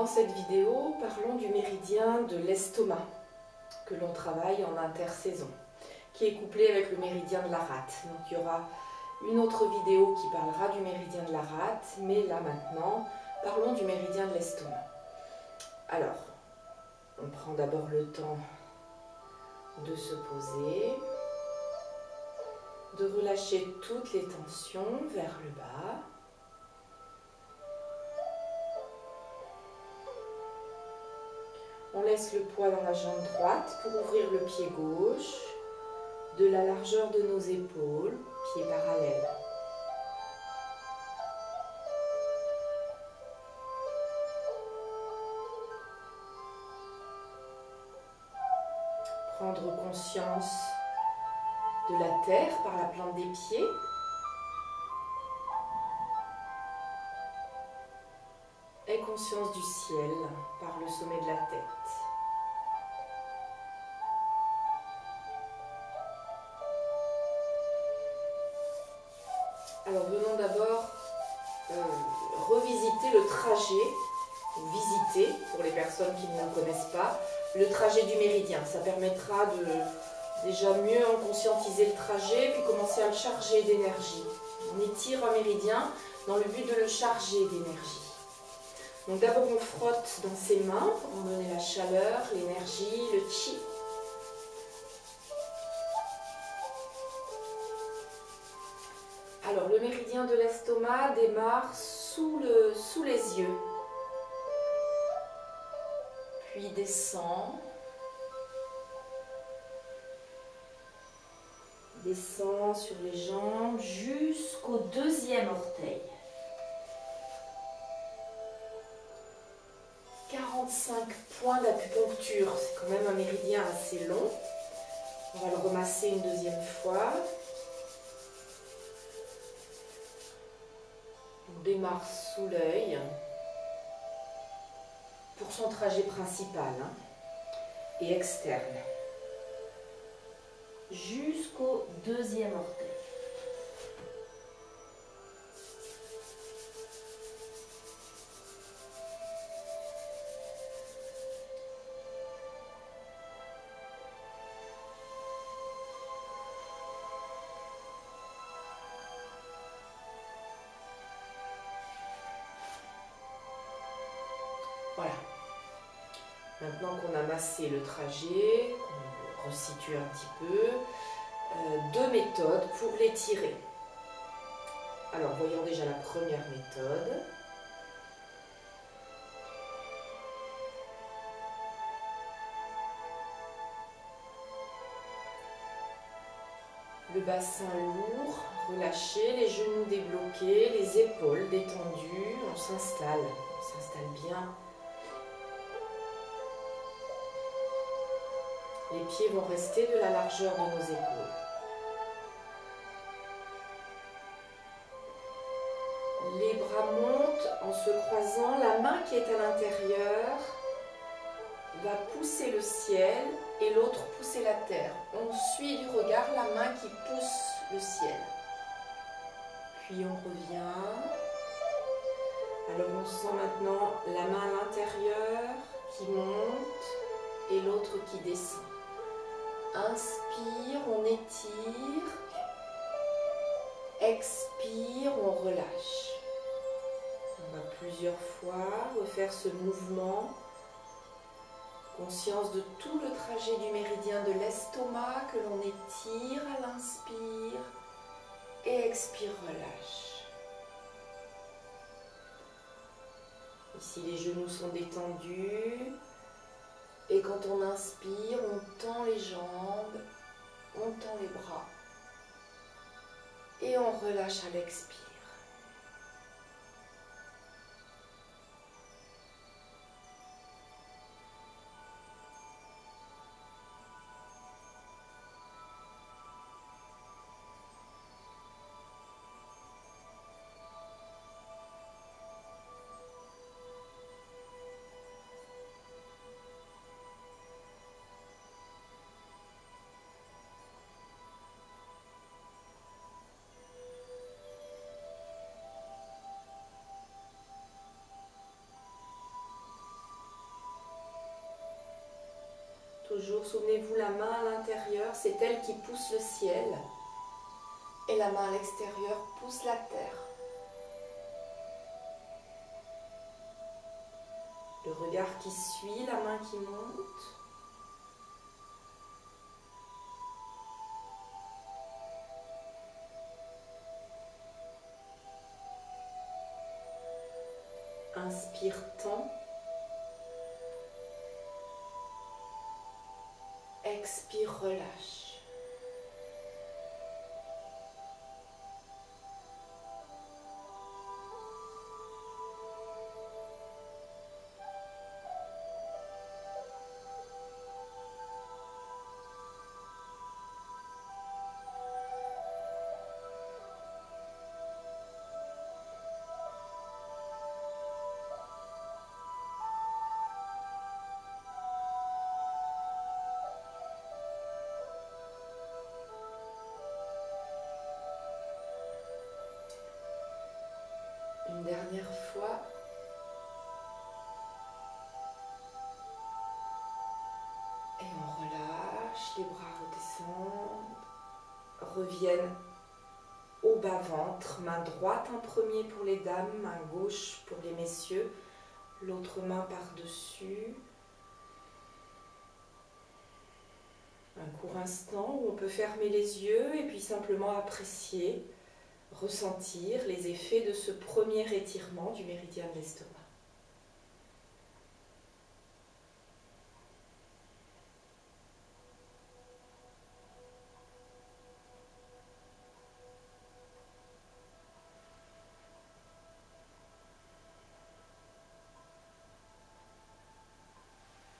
Dans cette vidéo, parlons du méridien de l'estomac, que l'on travaille en intersaison, qui est couplé avec le méridien de la rate. Donc il y aura une autre vidéo qui parlera du méridien de la rate, mais là maintenant, parlons du méridien de l'estomac. Alors, on prend d'abord le temps de se poser, de relâcher toutes les tensions vers le bas. On laisse le poids dans la jambe droite pour ouvrir le pied gauche, de la largeur de nos épaules, pied parallèle. Prendre conscience de la terre par la plante des pieds. Et conscience du ciel par le sommet de la tête. Alors venons d'abord revisiter le trajet, ou visiter, pour les personnes qui ne le connaissent pas, le trajet du méridien. Ça permettra de déjà mieux en conscientiser le trajet, puis commencer à le charger d'énergie. On étire un méridien dans le but de le charger d'énergie. Donc d'abord on frotte dans ses mains pour en donner la chaleur, l'énergie, le chi. Alors le méridien de l'estomac démarre sous les yeux, puis descend sur les jambes jusqu'au deuxième orteil. 45 points d'acupuncture, c'est quand même un méridien assez long. On va le remasser une deuxième fois. On démarre sous l'œil pour son trajet principal et externe. Jusqu'au deuxième orteil. Voilà. Maintenant qu'on a massé le trajet, qu'on resitue un petit peu, deux méthodes pour l'étirer. Alors, voyons déjà la première méthode. Le bassin lourd, relâché, les genoux débloqués, les épaules détendues, on s'installe bien. Les pieds vont rester de la largeur de nos épaules. Les bras montent en se croisant, la main qui est à l'intérieur va pousser le ciel et l'autre pousser la terre. On suit du regard la main qui pousse le ciel. Puis on revient. Alors on sent maintenant la main à l'intérieur qui monte et l'autre qui descend. Inspire, on étire. Expire, on relâche. On va plusieurs fois refaire ce mouvement. Conscience de tout le trajet du méridien de l'estomac que l'on étire à l'inspire et expire, relâche. Ici, les genoux sont détendus. Et quand on inspire, on tend les jambes, on tend les bras. Et on relâche à l'expire. l'autre jour. Souvenez-vous, la main à l'intérieur, c'est elle qui pousse le ciel. Et la main à l'extérieur pousse la terre. Le regard qui suit, la main qui monte. Inspire, tend. Expire, relâche. Une dernière fois. Et on relâche, les bras redescendent, reviennent au bas-ventre, main droite en premier pour les dames, main gauche pour les messieurs, l'autre main par-dessus. Un court instant où on peut fermer les yeux et puis simplement apprécier, ressentir les effets de ce premier étirement du méridien de l'estomac.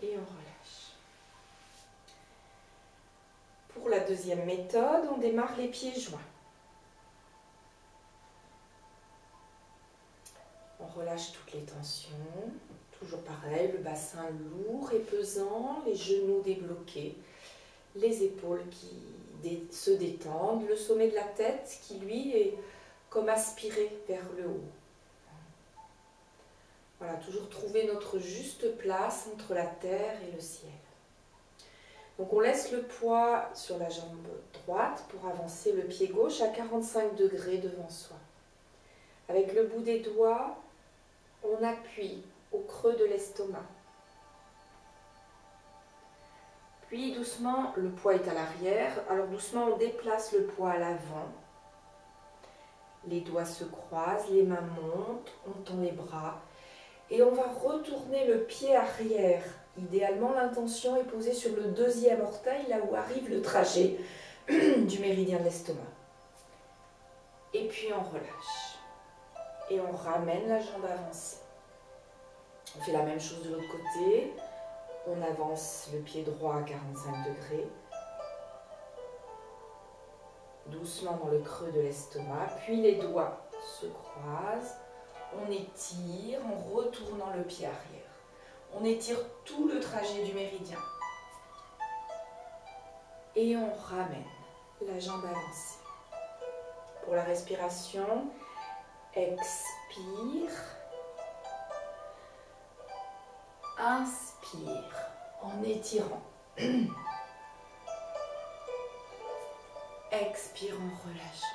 Et on relâche. Pour la deuxième méthode, on démarre les pieds joints. On relâche toutes les tensions. Toujours pareil, le bassin lourd et pesant, les genoux débloqués, les épaules qui se détendent, le sommet de la tête qui, lui, est comme aspiré vers le haut. Voilà, toujours trouver notre juste place entre la terre et le ciel. Donc on laisse le poids sur la jambe droite pour avancer le pied gauche à 45 degrés devant soi. Avec le bout des doigts, on appuie au creux de l'estomac. Puis doucement, le poids est à l'arrière, alors doucement on déplace le poids à l'avant. Les doigts se croisent, les mains montent, on tend les bras et on va retourner le pied arrière. Idéalement, l'intention est posée sur le deuxième orteil, là où arrive le trajet du méridien de l'estomac. Et puis on relâche et on ramène la jambe avancée. On fait la même chose de l'autre côté. On avance le pied droit à 45 degrés. Doucement dans le creux de l'estomac. Puis les doigts se croisent. On étire en retournant le pied arrière. On étire tout le trajet du méridien. Et on ramène la jambe avancée. Pour la respiration, expire. Inspire en étirant. Expire en relâchant.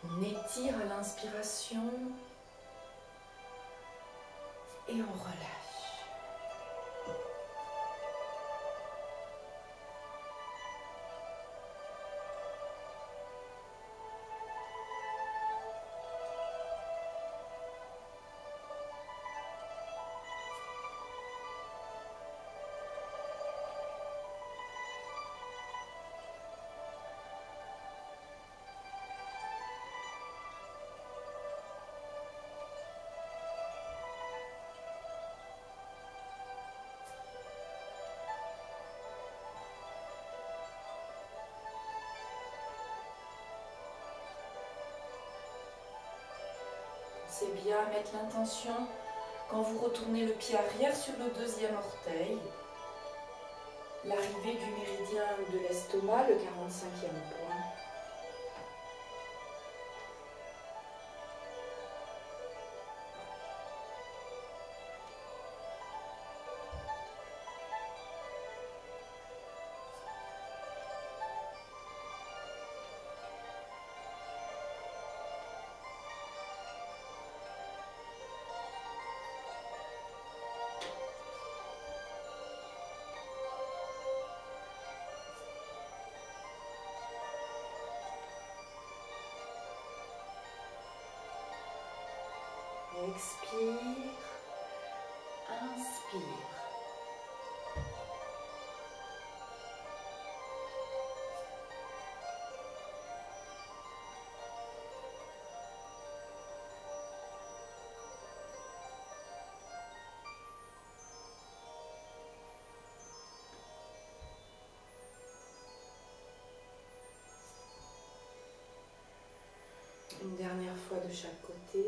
On étire à l'inspiration et on relâche. Pensez bien à mettre l'intention quand vous retournez le pied arrière sur le deuxième orteil. L'arrivée du méridien de l'estomac, le 45e point. Expire, inspire. Une dernière fois de chaque côté.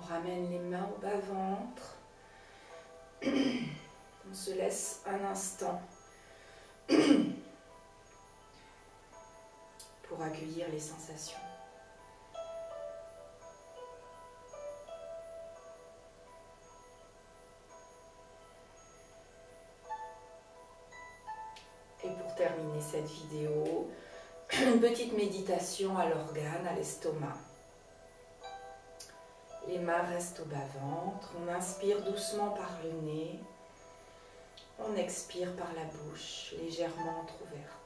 On ramène les mains au bas-ventre. On se laisse un instant pour accueillir les sensations. Et pour terminer cette vidéo, une petite méditation à l'organe, à l'estomac. Les mains restent au bas-ventre. On inspire doucement par le nez. On expire par la bouche, légèrement entrouverte.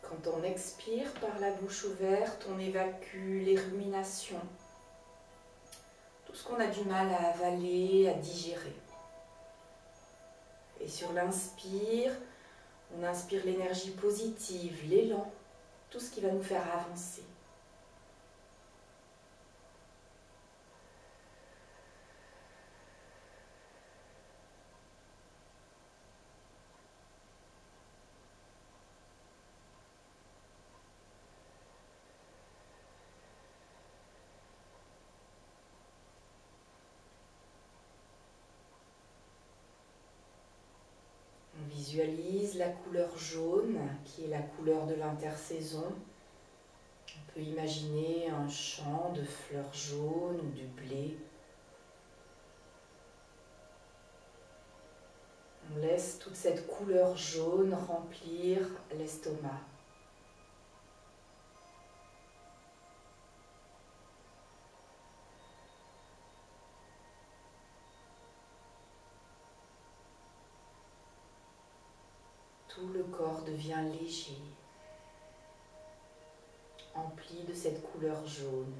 Quand on expire par la bouche ouverte, on évacue les ruminations, tout ce qu'on a du mal à avaler, à digérer. Et sur l'inspire, on inspire l'énergie positive, l'élan, tout ce qui va nous faire avancer. On visualise la couleur jaune, qui est la couleur de l'intersaison. On peut imaginer un champ de fleurs jaunes ou du blé. On laisse toute cette couleur jaune remplir l'estomac. Tout le corps devient léger, empli de cette couleur jaune.